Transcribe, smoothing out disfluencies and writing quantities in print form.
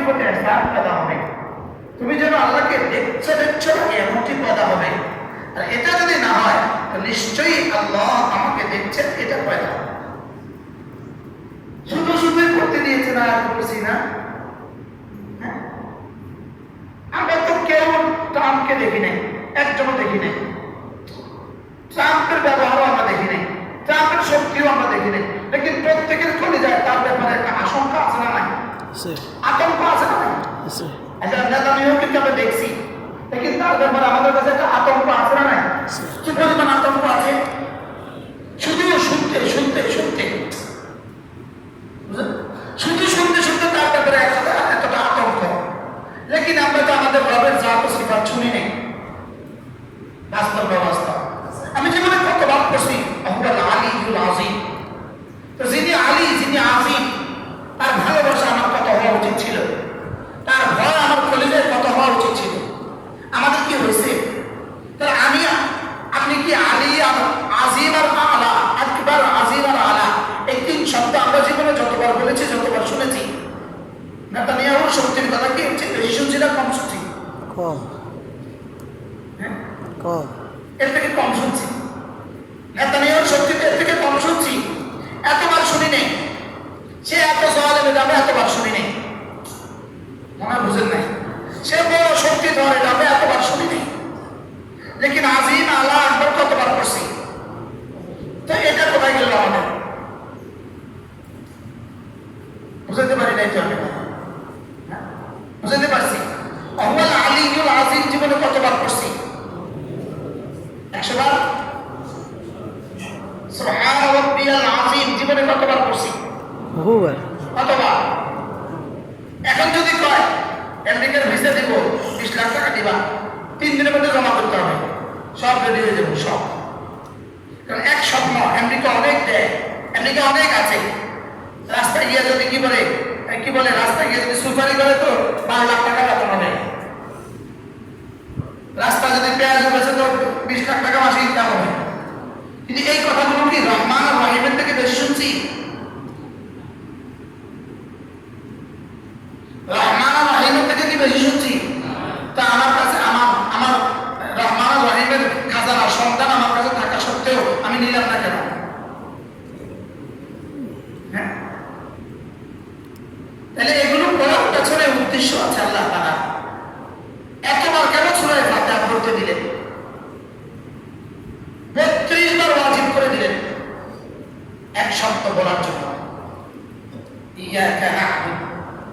জীবনে এহসান পয়দা হবে, তুমি যেন আল্লাহকে দেখছো এমনটি পয়দা হবে। আর এটা যদি না হয় তো নিশ্চয়ই আল্লাহ আমাকে দেখছেন, এটা পয়দা হবে। শুধু শুধু করতে দিয়েছে না, আর করছি না। আমরা তো কেউ ট্রাম্পকে দেখি নাই, একজনও দেখি নাই। ট্রাম্পের ব্যবহারও আমরা দেখি নাই, ট্রাম্পের শক্তিও আমরা দেখি নাই। লেকিন প্রত্যেকের চলে যায় তার ব্যাপারে একটা আশঙ্কা আছে না নাই? আতঙ্ক আছে না নাই? একটা নেতানিয়াহু কিন্তু আমরা দেখছি, লেকিন তার ব্যাপারে আমাদের কাছে একটা আতঙ্ক আছে না নাই? কি পরিমাণ আতঙ্ক আছে! শুধু শুনতে শুনতে শুনতে শুধু শুনতে শুনতে তার ব্যাপারে এতটা আতঙ্ক। লেকিন আমরা তো আমাদের রবের জাত ও সিফাত শুনি নেই। বাস্তব ব্যবস্থা আমি জীবনে কতবার পড়ছি আহুল আলিউল আযীম। তো যিনি আলী, যিনি আযীম, তার ভালোবাসা আমার কত হওয়া উচিত ছিল, তার ভয় আমার কলিজায় কত হওয়া উচিত ছিল। আমাদের কি হয়েছে? তাহলে আপনি কি আলী আর আযীম আর আলা, আকবার, আযীম আর আলা, এই তিন শব্দ আমরা জীবনে যতবার বলেছি, যতবার শুনেছি, নেতানিয়াহুর শক্তির কথা কি হচ্ছে? বেশি শুনছি না কম শুনছি? কম। এর থেকে কম শুনছি। নেতানিয়াহুর শক্তিতে এর থেকে কম শুনছি। এতবার শুনি নেই। সে এত জালেম, আমি এতবার শুনি নেই। মনে বুঝেন নাই? সে বড় শক্তি ধরে, আমি এতবার শুনি নেই। লেকিন আযীম, আলা, আকবার কতবার করছি। তো এটা কোথায় গেল আমাদের? বুঝতে পারি নাই তো আমি। বুঝতে পারছি আহুল আলিউল আযীম জীবনে কতবার করছি? 100 বার। সুবহান রাব্বিয়াল আযীম জীবনে কতবার করছি? বহুবার। কতবার? এখন যদি কয় আমেরিকার ভিসা দিব, 20 লাখ টাকা দিবা, 3 দিনের মধ্যে জমা করতে হবে, সব রেডি হয়ে যাবে সব। কারণ এক স্বপ্ন, আমেরিকা অনেক দেয়, আমেরিকা অনেক আছে। রাস্তায় গিয়ে যদি কি বলে রাস্তায় গিয়ে যদি সুপারি করে তো 12 লাখ টাকা বেতন হবে। রাস্তা যদি পেঁয়াজ বেচে তো 20 লাখ টাকা মাসে ইনকাম হবে। কিন্তু এই কথাগুলো কি রহমান আর রহিমের থেকে বেশি শুনছি? রহমান আর রহিমের থেকে কি বেশি শুনছি? তা আমার কাছে আমার রহমান আর রহিমের খাজানা সন্তান আমার কাছে থাকা সত্ত্বেও আমি নিলাম না কেন? তাহলে এগুলো করার পেছনে উদ্দেশ্য আছে আল্লাহ তাআলা।